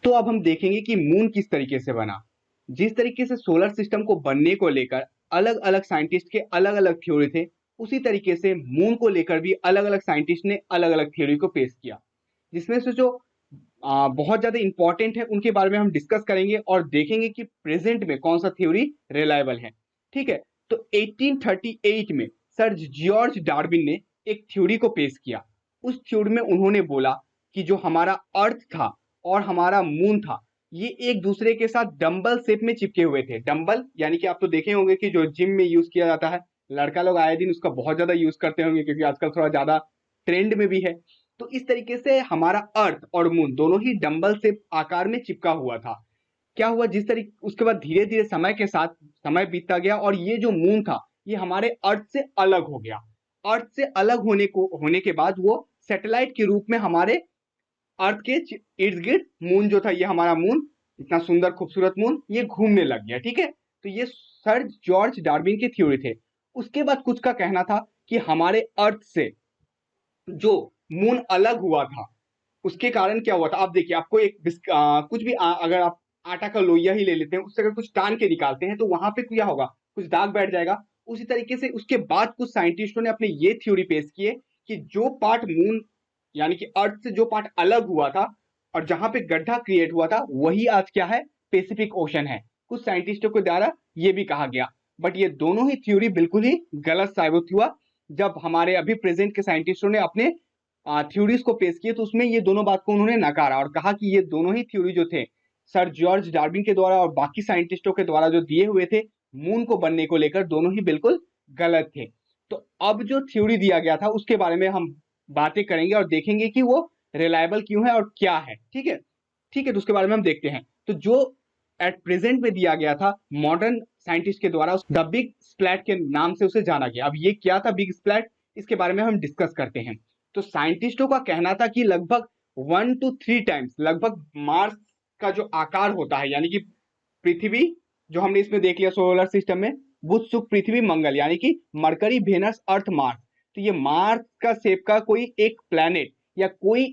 तो अब हम देखेंगे कि मून किस तरीके से बना। जिस तरीके से सोलर सिस्टम को बनने को लेकर अलग अलग साइंटिस्ट के अलग अलग थ्योरी थे, उसी तरीके से मून को लेकर भी अलग अलग साइंटिस्ट ने अलग अलग थ्योरी को पेश किया, जिसमें से जो बहुत ज्यादा इंपॉर्टेंट है उनके बारे में हम डिस्कस करेंगे और देखेंगे कि प्रेजेंट में कौन सा थ्योरी रिलायबल है। ठीक है, तो 1838 में सर जॉर्ज डार्विन ने एक थ्योरी को पेश किया। उस थ्योरी में उन्होंने बोला कि जो हमारा अर्थ था और हमारा मून था, ये एक दूसरे के साथ डंबल शेप में चिपके हुए थे। डंबल यानी कि आप तो देखे होंगे कि जो जिम में यूज किया जाता है, लड़का लोग आए दिन उसका बहुत ज्यादा यूज करते होंगे क्योंकि आजकल थोड़ा ज्यादा ट्रेंड में भी है। तो इस तरीके से हमारा अर्थ और मून दोनों ही डंबल से आकार में चिपका हुआ था। क्या हुआ, जिस तरीके उसके बाद धीरे धीरे समय के साथ समय बीतता गया और ये जो मून था ये हमारे अर्थ से अलग हो गया। अर्थ से अलग होने के बाद वो सैटेलाइट के रूप में हमारे अर्थ के इर्द गिर्द मून जो था, ये हमारा मून, इतना सुंदर खूबसूरत मून, ये घूमने लग गया। ठीक है, तो ये सर जॉर्ज डार्विन के थ्योरी थे। उसके बाद कुछ का कहना था कि हमारे अर्थ से जो मून अलग हुआ था उसके कारण क्या हुआ था। आप देखिए, आपको एक कुछ भी अगर आप आटा का लोइया ही ले लेते हैं, उससे अगर कुछ टान के निकालते हैं तो वहां पे क्या होगा, कुछ दाग बैठ जाएगा। उसी तरीके से उसके बाद कुछ साइंटिस्टों ने अपने ये थ्योरी पेश किए कि जो पार्ट मून यानी कि अर्थ से जो पार्ट अलग हुआ था और जहां पे गड्ढा क्रिएट हुआ था, वही आज क्या है, पैसिफिक ओशन है। कुछ साइंटिस्टों के द्वारा ये भी कहा गया, बट ये दोनों ही थ्योरी बिल्कुल ही गलत साबित हुआ। जब हमारे अभी प्रेजेंट के साइंटिस्टों ने अपने थ्योरीज को पेश किए तो उसमें ये दोनों बात को उन्होंने नकारा और कहा कि ये दोनों ही थ्योरी जो थे सर जॉर्ज डार्विन के द्वारा और बाकी साइंटिस्टों के द्वारा जो दिए हुए थे मून को बनने को लेकर, दोनों ही बिल्कुल गलत थे। तो अब जो थ्योरी दिया गया था उसके बारे में हम बातें करेंगे और देखेंगे कि वो रिलायबल क्यों है और क्या है। ठीक है, ठीक है, तो उसके बारे में हम देखते हैं। तो जो एट प्रेजेंट में दिया गया था मॉडर्न साइंटिस्ट के द्वारा, द बिग स्प्लैट के नाम से उसे जाना गया। अब ये क्या था बिग स्प्लैट, इसके बारे में हम डिस्कस करते हैं। तो साइंटिस्टों का कहना था कि लगभग 1 to 3 टाइम्स, लगभग मार्स का जो आकार होता है, यानी कि पृथ्वी जो हमने इसमें देख लिया सोलर सिस्टम में, बुध शुक्र पृथ्वी मंगल, यानी कि मरकरी वेनस अर्थ मार्स। तो ये मार्स का शेप का कोई एक प्लैनेट या कोई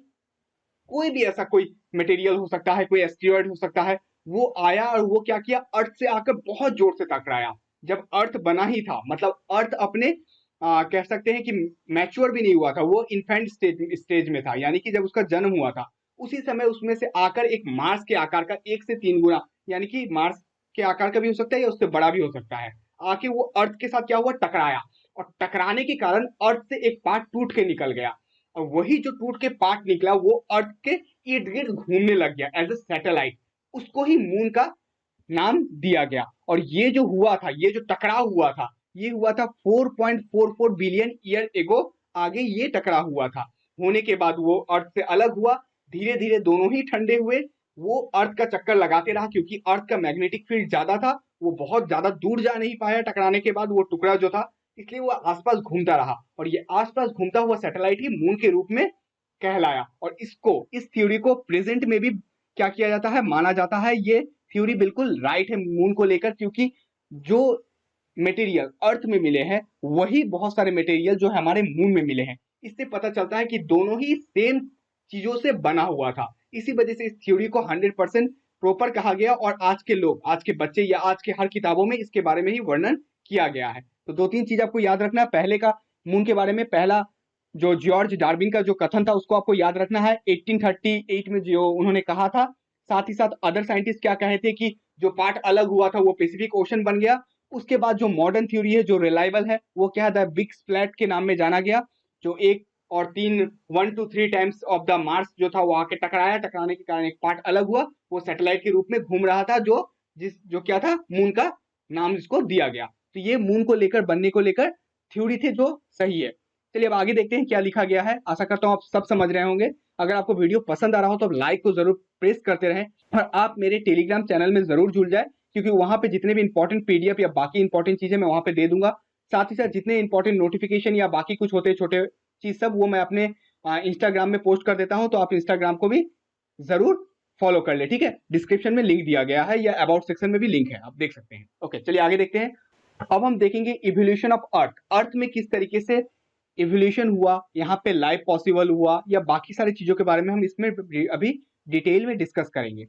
कोई भी ऐसा कोई मटेरियल हो सकता है, कोई एस्टेरॉयड हो सकता है, वो आया और वो क्या किया, अर्थ से आकर बहुत जोर से टकराया। जब अर्थ बना ही था, मतलब अर्थ अपने कह सकते हैं कि मैच्योर भी नहीं हुआ था, वो इन्फेंट स्टेज में था, यानी कि जब उसका जन्म हुआ था उसी समय उसमें से आकर एक मार्स के आकार का 1 से 3 गुना, यानी कि मार्स के आकार का भी हो सकता है या उससे बड़ा भी हो सकता है, आके वो अर्थ के साथ क्या हुआ, टकराया। और टकराने के कारण अर्थ से एक पार्ट टूट के निकल गया और वही जो टूट के पार्ट निकला वो अर्थ के इर्द गिर्द घूमने लग गया एज ए सैटेलाइट। उसको ही मून का नाम दिया गया। और ये जो हुआ था, ये जो टकराव हुआ था, ये हुआ था 4.44 बिलियन ईयर एगो, आगे ये टकराव हुआ था। होने के बाद वो अर्थ से अलग हुआ, धीरे धीरे दोनों ही ठंडे हुए। वो अर्थ का चक्कर लगाते रहा क्योंकि अर्थ का मैग्नेटिक फील्ड ज्यादा था, वो बहुत ज्यादा दूर जा नहीं पाया टकराने के बाद वो टुकड़ा जो था, इसलिए वो आसपास घूमता रहा और ये आसपास घूमता हुआ सैटेलाइट ही मून के रूप में कहलाया। और इसको, इस थ्योरी को प्रेजेंट में भी क्या किया जाता है, माना जाता है ये थ्योरी बिल्कुल राइट है मून को लेकर, क्योंकि जो मटेरियल अर्थ में मिले हैं वही बहुत सारे मटेरियल जो है हमारे मून में मिले हैं। इससे पता चलता है कि दोनों ही सेम चीजों से बना हुआ था। इसी वजह से इस थ्योरी को 100% प्रॉपर कहा गया और आज के लोग, आज के बच्चे या आज के हर किताबों में इसके बारे में ही वर्णन किया गया है। तो 2-3 चीज आपको याद रखना है। पहले का मून के बारे में, पहला जो जॉर्ज डार्विन का जो कथन था उसको आपको याद रखना है, 1838 में जो उन्होंने कहा था। साथ ही साथ अदर साइंटिस्ट क्या कहे थे कि जो पार्ट अलग हुआ था वो पैसिफिक ओशन बन गया। उसके बाद जो मॉडर्न थ्योरी है जो रिलायबल है वो क्या है, द बिग स्प्लैट के नाम में जाना गया, जो 1 to 3 times of the Mars जो था वो आके टकराया, टकराने के कारण एक पार्ट अलग हुआ, वो सैटेलाइट के रूप में घूम रहा था, जो क्या था, मून का नाम जिसको दिया गया। तो ये मून को लेकर, बनने को लेकर थ्योरी थे जो सही है। चलिए अब आगे देखते हैं क्या लिखा गया है। आशा करता हूं आप सब समझ रहे होंगे। अगर आपको वीडियो पसंद आ रहा हो तो लाइक को जरूर प्रेस करते रहें और आप मेरे टेलीग्राम चैनल में जरूर जुड़ जाए, क्योंकि वहां पे जितने भी इंपॉर्टेंट पीडीएफ या बाकी इंपॉर्टेंट चीजें मैं वहां पे दे दूंगा। साथ ही साथ जितने इंपॉर्टेंट नोटिफिकेशन या बाकी कुछ होते छोटे चीज सब, वो मैं अपने इंस्टाग्राम में पोस्ट कर देता हूं, तो आप इंस्टाग्राम को भी जरूर फॉलो कर ले। ठीक है, डिस्क्रिप्शन में लिंक दिया गया है या अबाउट सेक्शन में भी लिंक है, आप देख सकते हैं। ओके, चलिए आगे देखते हैं। अब हम देखेंगे इवोल्यूशन ऑफ अर्थ, अर्थ में किस तरीके से इवोल्यूशन हुआ, यहाँ पे लाइफ पॉसिबल हुआ या बाकी सारी चीजों के बारे में हम इसमें अभी डिटेल में डिस्कस करेंगे।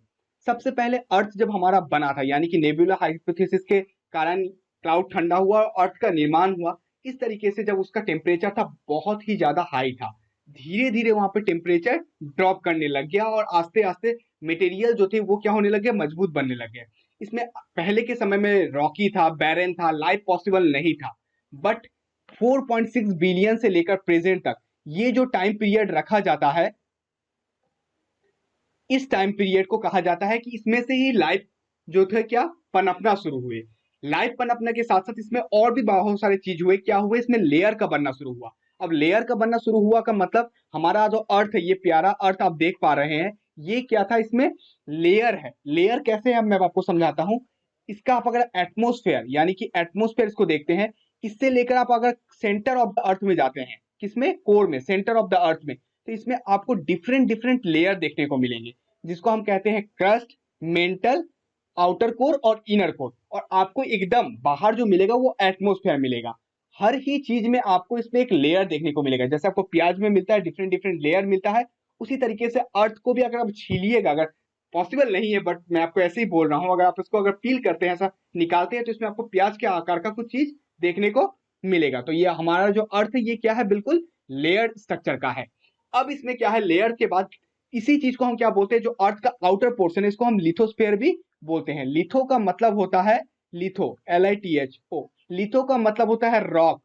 सबसे पहले अर्थ जब हमारा बना था, यानी कि नेबुला हाइपोथेसिस के कारण क्लाउड ठंडा हुआ और अर्थ का निर्माण हुआ, इस तरीके से जब उसका टेम्परेचर था बहुत ही ज्यादा हाई था, धीरे धीरे वहां पे टेम्परेचर ड्रॉप करने लग गया और आस्ते आस्ते मटेरियल जो थे वो क्या होने लगे, मजबूत बनने लगे। इसमें पहले के समय में रॉकी था, बैरन था, लाइफ पॉसिबल नहीं था। बट 4.6 बिलियन से लेकर प्रेजेंट तक ये जो टाइम पीरियड रखा जाता है, इस टाइम पीरियड को कहा जाता है कि इसमें से ही लाइफ जो थे क्या पनपना शुरू हुए। लाइफ पनपने के साथ साथ इसमें और भी बहुत सारे चीज हुए। क्या हुए, इसमें लेयर का बनना शुरू हुआ। अब लेयर का बनना शुरू हुआ का मतलब हमारा जो अर्थ है, ये प्यारा अर्थ आप देख पा रहे हैं, ये क्या था, इसमें लेयर है। लेयर कैसे है मैं आपको समझाता हूं। इसका आप अगर एटमोस्फेयर यानी कि एटमोस्फेयर इसको देखते हैं, इससे लेकर आप अगर सेंटर ऑफ द अर्थ में जाते हैं, किसमें, कोर में, सेंटर ऑफ द अर्थ में, तो इसमें आपको डिफरेंट डिफरेंट लेयर देखने को मिलेंगे, जिसको हम कहते हैं क्रस्ट, मेंटल, आउटर कोर और इनर कोर। और आपको एकदम बाहर जो मिलेगा वो एटमोस्फेयर मिलेगा। हर ही चीज में आपको इसमें एक लेयर देखने को मिलेगा। जैसे आपको प्याज में मिलता है डिफरेंट डिफरेंट लेयर मिलता है, उसी तरीके से अर्थ को भी अगर आप छीलिएगा, अगर पॉसिबल नहीं है बट मैं आपको ऐसे ही बोल रहा हूं, अगर आप इसको अगर पील करते हैं, ऐसा निकालते हैं, तो इसमें आपको प्याज के आकार का कुछ चीज देखने को मिलेगा। तो ये हमारा जो अर्थ है ये क्या है, बिल्कुल लेयर स्ट्रक्चर का है। अब इसमें क्या है, लेयर के बाद इसी चीज को हम क्या बोलते हैं, जो अर्थ का आउटर पोर्शन है, इसको हम लिथोस्फेयर भी बोलते हैं। लिथो का मतलब होता है, लिथो LITHO, लिथो का मतलब होता है रॉक,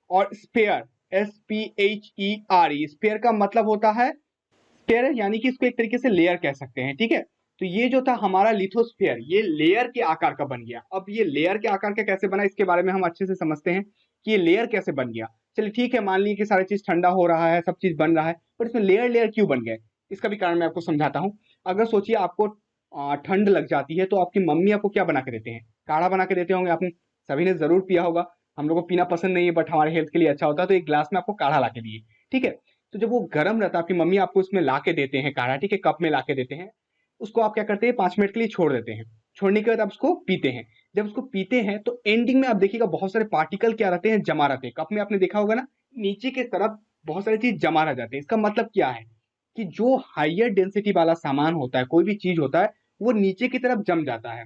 और स्पेयर SPHERE, स्पेयर का मतलब होता है स्पेयर, यानी कि इसको एक तरीके से लेयर कह सकते हैं। ठीक है, तो ये जो था हमारा लिथोस्फेयर, ये लेयर के आकार का बन गया। अब ये लेयर के आकार का कैसे बना, इसके बारे में हम अच्छे से समझते हैं कि ये लेयर कैसे बन गया। चलिए ठीक है, मान लीजिए कि सारी चीज ठंडा हो रहा है, सब चीज बन रहा है, पर इसमें लेयर लेयर क्यों बन गए, इसका भी कारण मैं आपको समझाता हूँ। अगर सोचिए आपको ठंड लग जाती है, तो आपकी मम्मी आपको क्या बना के देते हैं, काढ़ा बना के देते होंगे, आपने सभी ने जरूर पिया होगा। हम लोग को पीना पसंद नहीं है बट हमारे हेल्थ के लिए अच्छा होता है, तो एक ग्लास में आपको काढ़ा ला के दिए। ठीक है, तो जब वो गर्म रहता है, आपकी मम्मी आपको उसमें ला के देते हैं काढ़ा, ठीक है, कप में ला के देते हैं, उसको आप क्या करते हैं, 5 मिनट के लिए छोड़ देते हैं। छोड़ने के बाद आप उसको पीते हैं। जब उसको पीते हैं तो एंडिंग में आप देखिएगा बहुत सारे पार्टिकल क्या रहते हैं, जमा रहते हैं। कप में आपने देखा होगा ना, नीचे की तरफ बहुत सारी चीज जमा रह जाते हैं। इसका मतलब क्या है कि जो हाइयर डेंसिटी वाला सामान होता है, कोई भी चीज होता है, वो नीचे की तरफ जम जाता है।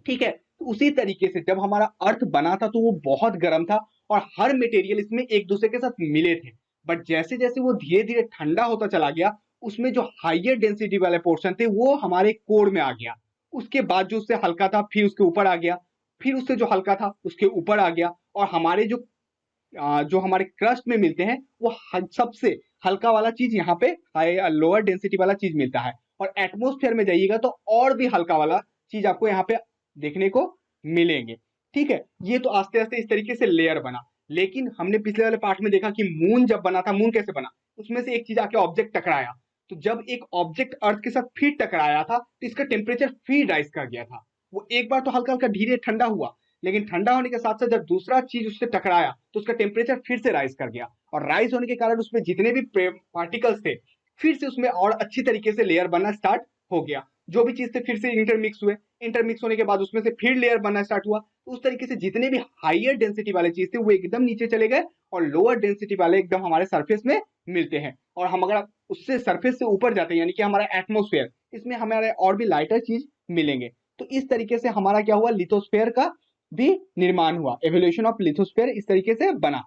ठीक है, तो उसी तरीके से जब हमारा अर्थ बना था तो वो बहुत गर्म था और हर मटेरियल इसमें एक दूसरे के साथ मिले थे। बट जैसे जैसे वो धीरे धीरे ठंडा होता चला गया, उसमें जो हाइयर डेंसिटी वाले पोर्शन थे वो हमारे कोर में आ गया। उसके बाद जो उससे हल्का था फिर उसके ऊपर आ गया, फिर उससे जो हल्का था उसके ऊपर आ गया, और हमारे जो हमारे क्रस्ट में मिलते हैं वो सबसे हल्का वाला चीज यहाँ पे हाई लोअर डेंसिटी वाला चीज मिलता है। और एटमोस्फेयर में जाइएगा तो और भी हल्का वाला चीज आपको यहाँ पे देखने को मिलेंगे। ठीक है, ये तो आस्ते आस्ते इस तरीके से लेयर बना। लेकिन हमने पिछले वाले पार्ट में देखा कि मून जब बना था, मून कैसे बना, उसमें से एक चीज आके ऑब्जेक्ट टकराया। तो जब एक ऑब्जेक्ट अर्थ के साथ फिर टकराया था तो इसका टेम्परेचर फिर राइज कर गया था। वो एक बार तो हल्का हल्का धीरे ठंडा हुआ, लेकिन ठंडा होने के साथ साथ जब दूसरा चीज उससे टकराया तो उसका टेम्परेचर फिर से राइज कर गया, और राइज होने के कारण उसमें जितने भी पार्टिकल्स थे फिर से उसमें और अच्छी तरीके से लेयर बनना स्टार्ट हो गया। जो भी चीज थे फिर से इंटरमिक्स हुए, इंटरमिक्स होने के बाद उसमें से फिर लेयर बनना स्टार्ट हुआ। तो उस तरीके से जितने भी हाइयर डेंसिटी वाले चीज थे वो एकदम नीचे चले गए, और लोअर डेंसिटी वाले एकदम हमारे सरफेस में मिलते हैं। और हम अगर उससे सरफेस से ऊपर जाते हैं, यानी कि हमारा एटमोस्फेयर, इसमें हमारे और भी लाइटर चीज मिलेंगे। तो इस तरीके से हमारा क्या हुआ, लिथोस्फेयर का भी निर्माण हुआ, एवोल्यूशन ऑफ लिथोस्फेयर इस तरीके से बना।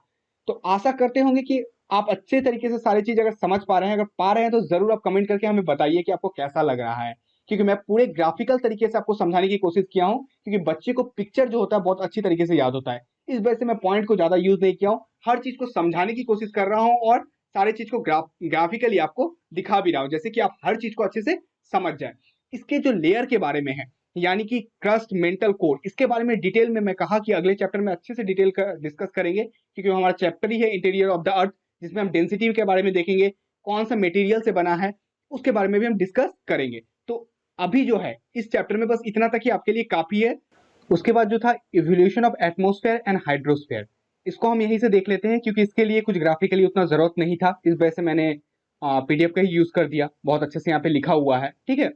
तो आशा करते होंगे कि आप अच्छे तरीके से सारी चीज अगर समझ पा रहे हैं, अगर पा रहे हैं तो जरूर आप कमेंट करके हमें बताइए कि आपको कैसा लग रहा है। क्योंकि मैं पूरे ग्राफिकल तरीके से आपको समझाने की कोशिश किया हूं, क्योंकि बच्चे को पिक्चर जो होता है बहुत अच्छी तरीके से याद होता है। इस वजह से मैं पॉइंट को ज्यादा यूज नहीं किया हूं, हर चीज को समझाने की कोशिश कर रहा हूं और सारी चीज को ग्राफिकली आपको दिखा भी रहा हूं, जैसे कि आप हर चीज को अच्छे से समझ जाए। इसके जो लेयर के बारे में है, यानी कि क्रस्ट, मेंटल, कोर, इसके बारे में डिटेल में मैं कहा कि अगले चैप्टर में अच्छे से डिटेल डिस्कस करेंगे, क्योंकि हमारा चैप्टर ही है इंटीरियर ऑफ द अर्थ, जिसमें हम डेंसिटी के बारे में देखेंगे, कौन सा मटेरियल से बना है उसके बारे में भी हम डिस्कस करेंगे। तो अभी जो है इस चैप्टर में बस इतना तक ही आपके लिए काफी है। उसके बाद जो था evolution of atmosphere and hydrosphere, इसको हम यहीं से देख लेते हैं, क्योंकि इसके लिए कुछ ग्राफिकली उतना जरूरत नहीं था, इस वजह से मैंने PDF का ही यूज कर दिया, बहुत अच्छे से यहाँ पे लिखा हुआ है। ठीक है,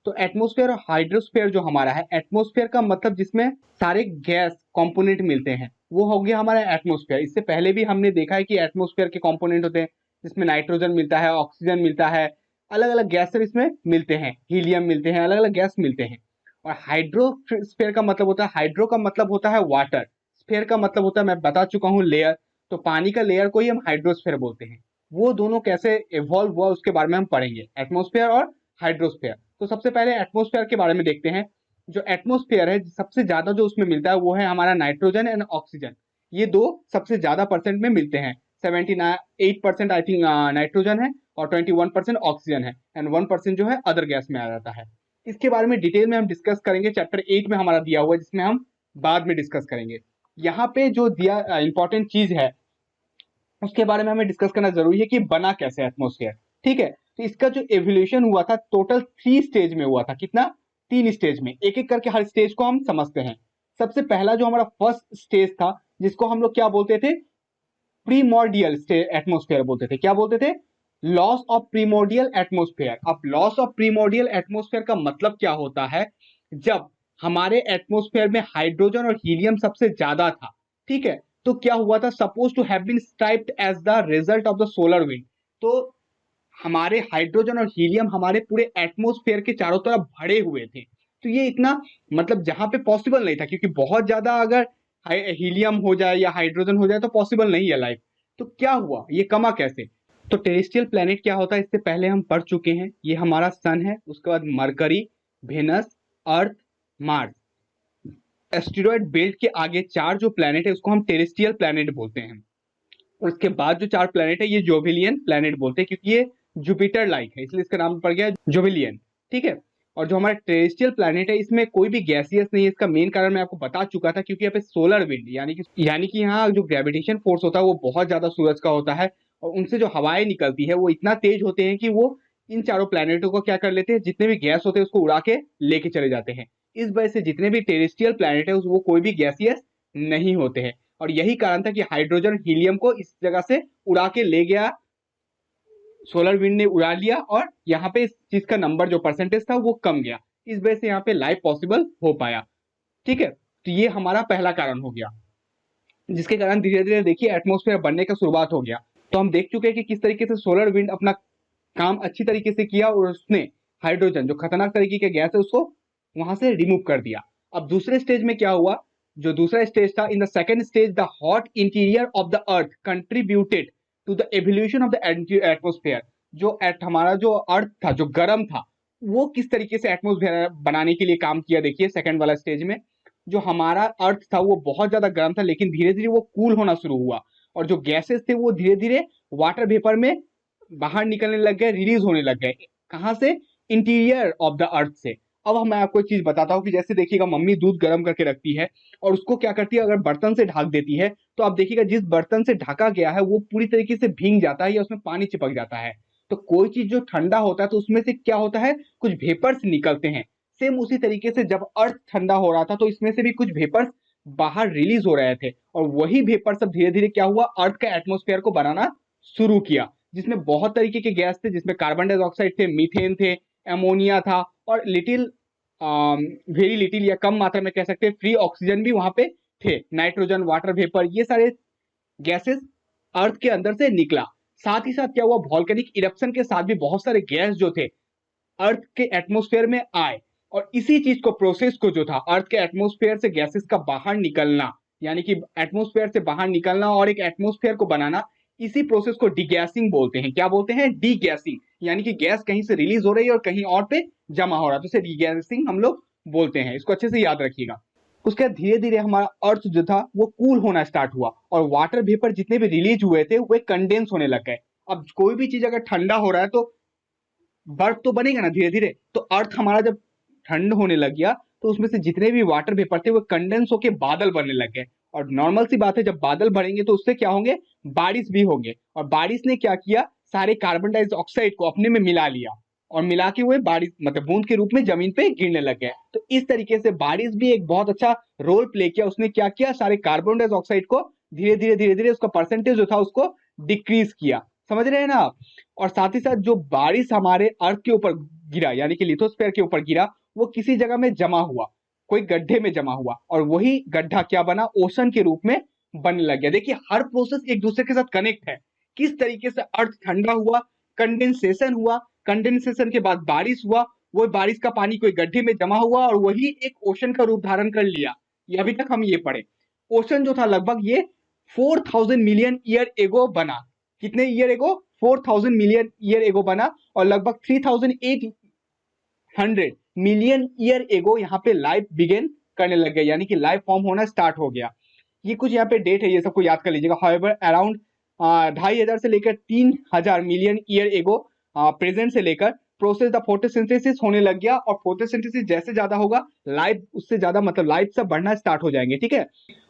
तो एटमोस्फेयर और हाइड्रोस्फेयर जो हमारा है, एटमोस्फेयर का मतलब जिसमें सारे गैस कंपोनेंट मिलते हैं, वो हो गया हमारा एटमोस्फेयर। इससे पहले भी हमने देखा है कि एटमोस्फेयर के कंपोनेंट होते हैं, जिसमें नाइट्रोजन मिलता है, ऑक्सीजन मिलता है, अलग अलग गैस इसमें मिलते हैं, हीलियम मिलते हैं, अलग अलग गैस मिलते हैं। और हाइड्रोस्फीयर का मतलब होता है, हाइड्रो का मतलब होता है वाटर, स्फीयर का मतलब होता है, मैं बता चुका हूँ, लेयर। तो पानी का लेयर को ही हम हाइड्रोस्फीयर बोलते हैं। वो दोनों कैसे इवॉल्व हुआ उसके बारे में हम पढ़ेंगे, एटमोस्फेयर और हाइड्रोस्फीयर। तो सबसे पहले एटमोस्फेयर के बारे में देखते हैं। जो एटमोस्फेयर है, सबसे ज्यादा जो उसमें मिलता है वो है हमारा नाइट्रोजन एंड ऑक्सीजन। ये दो सबसे ज्यादा परसेंट में मिलते हैं। 78% आई थिंक नाइट्रोजन है और 21% ऑक्सीजन है, एंड 1% जो है अदर गैस में आ जाता है। इसके बारे में डिटेल में हम डिस्कस करेंगे, चैप्टर 8 में हमारा दिया हुआ है, जिसमें हम बाद में डिस्कस करेंगे। यहाँ पे जो दिया इंपॉर्टेंट चीज है उसके बारे में हमें डिस्कस करना जरूरी है कि बना कैसे एटमोस्फेयर। ठीक है, तो इसका जो एवोल्यूशन हुआ था टोटल 3 स्टेज में हुआ था। कितना? 3 स्टेज में। एक एक करके हर स्टेज को हम समझते हैं। सबसे पहला जो हमारा फर्स्ट स्टेज था, जिसको हम लोग क्या बोलते थे, प्रीमोर्डियल एटमोस्फेयर बोलते थे। क्या बोलते थे? Loss of primordial atmosphere. अब लॉस ऑफ प्रीमोर्डियल एटमोस्फेयर का मतलब क्या होता है? जब हमारे एटमोस्फेयर में हाइड्रोजन और हीलियम सबसे ज्यादा था, ठीक है, तो क्या हुआ था, suppose to have been stripped as the result of the solar wind. तो हमारे हाइड्रोजन और हीलियम हमारे पूरे एटमोस्फेयर के चारों तरफ भरे हुए थे। तो ये इतना, मतलब जहां पे पॉसिबल नहीं था, क्योंकि बहुत ज्यादा अगर हीलियम हो जाए या हाइड्रोजन हो जाए तो पॉसिबल नहीं है लाइफ। तो क्या हुआ, ये कमा कैसे? तो टेरेस्ट्रियल प्लेनेट क्या होता है, इससे पहले हम पढ़ चुके हैं। ये हमारा सन है, उसके बाद मरकरी, वेनस, अर्थ, मार्स। एस्टेरॉयड बेल्ट के आगे 4 जो प्लेनेट है उसको हम टेरेस्ट्रियल प्लेनेट बोलते हैं। और उसके बाद जो 4 प्लेनेट है ये जोविलियन प्लेनेट बोलते हैं, क्योंकि ये जुपिटर लाइक है, इसलिए इसका नाम पड़ गया जोविलियन। ठीक है, और जो हमारा टेरेस्ट्रियल प्लेनेट है इसमें कोई भी गैसियस नहीं है। इसका मेन कारण मैं आपको बता चुका था, क्योंकि यहाँ पे सोलर विंड यानी कि यहाँ जो ग्रेविटेशन फोर्स होता है वो बहुत ज्यादा सूरज का होता है, और उनसे जो हवाएं निकलती है वो इतना तेज होते हैं कि वो इन चारों प्लेनेटों को क्या कर लेते हैं, जितने भी गैस होते हैं उसको उड़ा के लेके चले जाते हैं। इस वजह से जितने भी टेरेस्ट्रियल प्लेनेट है वो कोई भी गैसियस नहीं होते हैं। और यही कारण था कि हाइड्रोजन हीलियम को इस जगह से उड़ा के ले गया, सोलर विंड ने उड़ा लिया, और यहाँ पे इस चीज का नंबर जो परसेंटेज था वो कम गया। इस वजह से यहाँ पे लाइफ पॉसिबल हो पाया। ठीक है, तो ये हमारा पहला कारण हो गया, जिसके कारण धीरे धीरे देखिए एटमोस्फेयर बनने का शुरुआत हो गया। तो हम देख चुके हैं कि किस तरीके से सोलर विंड अपना काम अच्छी तरीके से किया, और उसने हाइड्रोजन जो खतरनाक तरीके के गैस है उसको वहां से रिमूव कर दिया। अब दूसरे स्टेज में क्या हुआ, जो दूसरा स्टेज था, in the second stage the hot interior of the earth contributed to the evolution of the atmosphere. जो हमारा जो अर्थ था, जो गर्म था, वो किस तरीके से एटमोस्फेयर बनाने के लिए काम किया, देखिए सेकंड वाला स्टेज में। जो हमारा अर्थ था वो बहुत ज्यादा गर्म था, लेकिन धीरे धीरे वो कूल होना शुरू हुआ, और जो गैसेस थे वो धीरे धीरे वाटर वेपर में बाहर निकलने लग गए, रिलीज होने लग गए। कहां से? इंटीरियर ऑफ द अर्थ से। अब मैं आपको एक चीज बताता हूँ कि जैसे देखिएगा मम्मी दूध गर्म करके रखती है और उसको क्या करती है, अगर बर्तन से ढक देती है, तो आप देखिएगा जिस बर्तन से ढका गया है वो पूरी तरीके से भीग जाता है या उसमें पानी चिपक जाता है। तो कोई चीज जो ठंडा होता है तो उसमें से क्या होता है, कुछ वेपर्स निकलते हैं। सेम उसी तरीके से जब अर्थ ठंडा हो रहा था तो इसमें से भी कुछ वेपर्स बाहर रिलीज हो रहे थे, और वही वेपर सब धीरे धीरे क्या हुआ, अर्थ के एटमोस्फेयर को बनाना शुरू किया, जिसमें बहुत तरीके के गैस थे, जिसमें कार्बन डाइऑक्साइड थे, मीथेन थे, एमोनिया था, और वेरी लिटिल या कम मात्रा में कह सकते हैं फ्री ऑक्सीजन भी वहां पे थे, नाइट्रोजन, वाटर वेपर, ये सारे गैसेस अर्थ के अंदर से निकला। साथ ही साथ क्या हुआ, वॉल्केनिक इरप्शन के साथ भी बहुत सारे गैस जो थे अर्थ के एटमोस्फेयर में आए, और इसी चीज को, प्रोसेस को जो था अर्थ के एटमोस्फेयर से गैसेस का बाहर निकलना, यानी कि एटमोस्फेयर से बाहर निकलना और एक एटमोस्फेयर को बनाना, इसी प्रोसेस को डीगैसिंग बोलते हैं। क्या बोलते हैं? डीगैसिंग। यानी कि गैस कहीं से रिलीज हो रही है और कहीं और पे जमा हो रहा है, तो इसे डीगैसिंग हम लोग बोलते हैं। इसको अच्छे से याद रखिएगा। उसके बाद धीरे धीरे हमारा अर्थ जो था वो कूल होना स्टार्ट हुआ, और वाटर वेपर जितने भी रिलीज हुए थे वे कंडेंस होने लग गए। अब कोई भी चीज अगर ठंडा हो रहा है तो बर्फ तो बनेगा ना धीरे धीरे। तो अर्थ हमारा जब ठंड होने लग गया तो उसमें से जितने भी वाटर वेपर थे वो कंडेंस होके बादल बनने लग गए, और नॉर्मल सी बात है जब बादल भरेंगे तो उससे क्या होंगे, बारिश भी होंगे। और बारिश ने क्या किया, सारे कार्बन डाइऑक्साइड को अपने में मिला लिया, और मिला के हुए बारिश मतलब बूंद के रूप में जमीन पे गिरने लग गए। तो इस तरीके से बारिश भी एक बहुत अच्छा रोल प्ले किया। उसने क्या किया, सारे कार्बन डाइऑक्साइड को धीरे धीरे उसका परसेंटेज जो था उसको डिक्रीज किया। समझ रहे हैं ना आप? और साथ ही साथ जो बारिश हमारे अर्थ के ऊपर गिरा, यानी कि लिथोस्फीयर के ऊपर गिरा, वो किसी जगह में जमा हुआ, कोई गड्ढे में जमा हुआ, और वही गड्ढा क्या बना, ओशन के रूप में बनने लग गया। देखिए हर प्रोसेस एक दूसरे के साथ कनेक्ट है। किस तरीके से अर्थ ठंडा हुआ, कंडेंसेशन हुआ, कंडेंसेशन के बाद बारिश हुआ, वो बारिश का पानी कोई गड्ढे में जमा हुआ और वही एक ओशन का रूप धारण कर लिया। ये अभी तक हम ये पढ़े। ओशन जो था लगभग ये 4000 मिलियन ईयर एगो बना। कितने year ago? 4000 million year ago बना और लगभग 3800 मिलियन ईयर एगो यहाँ पे लाइफ बिगेन करने लग गया, यानी कि लाइफ फॉर्म होना स्टार्ट हो गया। ये कुछ यहाँ पे डेट है, ये सबको याद कर लीजिएगा। हाउएवर अराउंड 2500 से लेकर 3000 मिलियन ईयर एगो प्रेजेंट से लेकर प्रोसेस द फोटोसिंथेसिस होने लग गया, और फोटोसिंथेसिस जैसे ज्यादा होगा लाइफ उससे ज्यादा मतलब लाइफ सब बढ़ना स्टार्ट हो जाएंगे, ठीक है।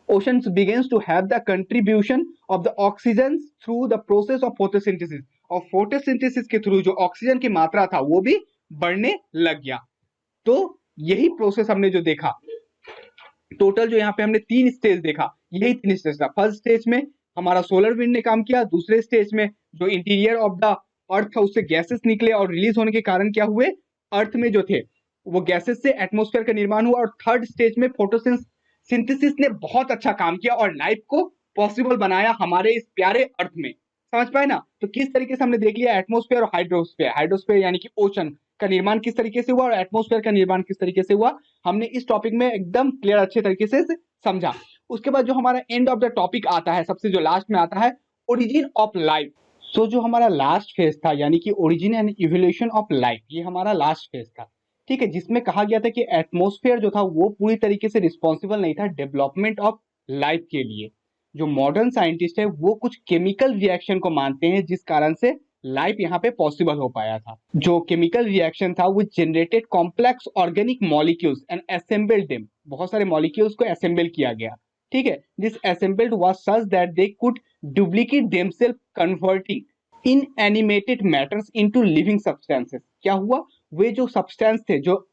Oceans begins to have the contribution of the oxygen through the process of photosynthesis, और फोटोसिंथेसिस के थ्रू जो ऑक्सीजन की मात्रा था वो भी बढ़ने लग गया। तो यही प्रोसेस हमने जो देखा, टोटल जो यहाँ पे हमने 3 स्टेज देखा, यही 3 स्टेज था। फर्स्ट स्टेज में हमारा सोलर विंड ने काम किया, दूसरे स्टेज में जो इंटीरियर ऑफ द अर्थ था उससे गैसेस निकले और रिलीज होने के कारण क्या हुए, अर्थ में जो थे वो गैसेस से एटमॉस्फेयर का निर्माण हुआ, और थर्ड स्टेज में फोटोसिंथेसिस ने बहुत अच्छा काम किया और लाइफ को पॉसिबल बनाया हमारे इस प्यारे अर्थ में। समझ पाए ना? तो किस तरीके से हमने देख लिया एटमॉस्फेयर और हाइड्रोस्फेयर। हाइड्रोस्फेयर यानी कि ओशन का निर्माण किस तरीके से हुआ और एटमॉस्फेयर का निर्माण किस तरीके से हुआ, हमने इस टॉपिक में एकदम क्लियर अच्छे तरीके से समझा। उसके बाद जो हमारा एंड ऑफ द टॉपिक आता है, सबसे जो लास्ट में आता है ओरिजिन ऑफ लाइफ। सो जो हमारा लास्ट फेज था यानी कि origin and evolution of life, ये हमारा लास्ट फेज था, ठीक है, जिसमें कहा गया था कि एटमॉस्फेयर जो था वो पूरी तरीके से रिस्पॉन्सिबल नहीं था डेवलपमेंट ऑफ लाइफ के लिए। जो मॉडर्न साइंटिस्ट है वो कुछ केमिकल रिएक्शन को मानते हैं जिस कारण से लाइफ यहाँ पे पॉसिबल हो पाया था। जो केमिकल रिएक्शन था वो generated complex organic molecules and assembled them, बहुत सारे मॉलिक्यूल्स को असेंबल किया गया, ठीक है। This assembled was such that they could duplicate themselves converting inanimated matters into living substances. क्या हुआ, वे जो सब्सटेंस थे जो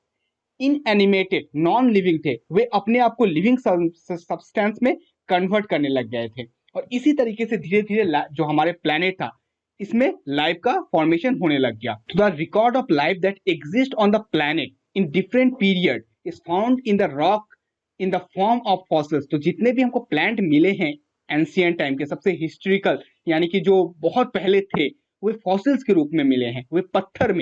इनएनिमेटेड नॉन लिविंग थे वे अपने आप को लिविंग सब्सटेंस में कन्वर्ट करने लग गए थे, और इसी तरीके से धीरे धीरे जो हमारे प्लेनेट था इसमें लाइफ का फॉर्मेशन होने लग गया। The record of life that exist on the planet in different period is found in the rock in the form of fossils. तो जितने भी हमको प्लांट मिले हैं एंशिएंट टाइम के, सबसे हिस्टोरिकल यानी कि जो बहुत पहले थे, वे फॉसिल्स के रूप में मिले हैं। वे पत्थर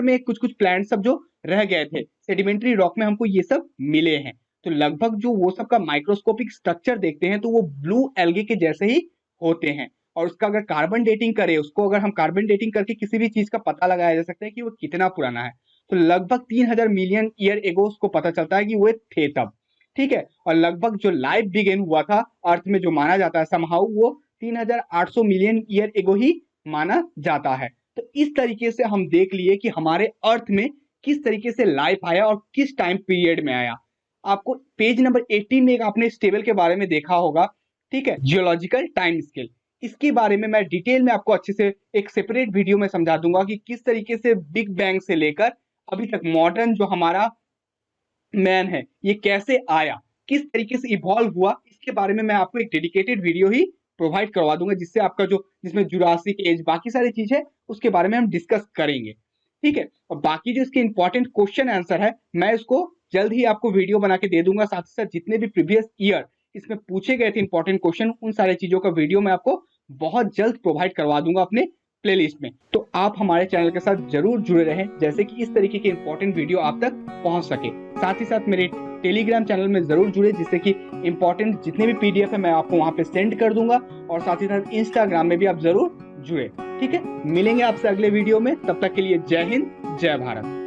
में कुछ कुछ प्लांट सब जो रह गए थे सेडिमेंट्री रॉक में हमको ये सब मिले हैं। तो लगभग जो वो सब का माइक्रोस्कोपिक स्ट्रक्चर देखते हैं तो वो ब्लू एल्गे के जैसे ही होते हैं, और उसका अगर कार्बन डेटिंग करें, उसको अगर हम कार्बन डेटिंग करके किसी भी चीज का पता लगाया जा सकता है कि वो कितना पुराना है, तो लगभग 3000 मिलियन ईयर एगो उसको पता चलता है कि वो थे तब, ठीक है। और लगभग जो लाइफ बिगेन हुआ था अर्थ में जो माना जाता है समहाउ वो 3800 मिलियन ईयर एगो ही माना जाता है। तो इस तरीके से हम देख लिए कि हमारे अर्थ में किस तरीके से लाइफ आया और किस टाइम पीरियड में आया। आपको पेज नंबर 18 में आपने इस टेबल के बारे में देखा होगा, ठीक है, जियोलॉजिकल टाइम स्केल। इसके बारे में मैं डिटेल में आपको अच्छे से एक सेपरेट वीडियो में समझा दूंगा कि किस तरीके से बिग बैंग से लेकर अभी तक मॉडर्न जो हमारा मैन है ये कैसे आया, किस तरीके से इवॉल्व हुआ, इसके बारे में मैं आपको एक डेडिकेटेड वीडियो ही प्रोवाइड करवा दूंगा, जिससे आपका जो जिसमें जुरासिक एज बाकी सारी चीज है उसके बारे में हम डिस्कस करेंगे, ठीक है। और बाकी जो इसके इंपॉर्टेंट क्वेश्चन आंसर है मैं इसको जल्द ही आपको वीडियो बना के दे दूंगा। साथ ही साथ जितने भी प्रीवियस ईयर इसमें पूछे गए थे इंपॉर्टेंट क्वेश्चन, उन सारे चीजों का वीडियो मैं आपको बहुत जल्द प्रोवाइड करवा दूंगा अपने प्लेलिस्ट में। तो आप हमारे चैनल के साथ जरूर जुड़े रहें, जैसे कि इस तरीके के इंपॉर्टेंट वीडियो आप तक पहुंच सके। साथ ही साथ मेरे टेलीग्राम चैनल में जरूर जुड़े, जिससे कि इंपॉर्टेंट जितने भी पीडीएफ है मैं आपको वहां पे सेंड कर दूंगा, और साथ ही साथ इंस्टाग्राम में भी आप जरूर जुड़े, ठीक है। मिलेंगे आपसे अगले वीडियो में, तब तक के लिए जय हिंद जय भारत।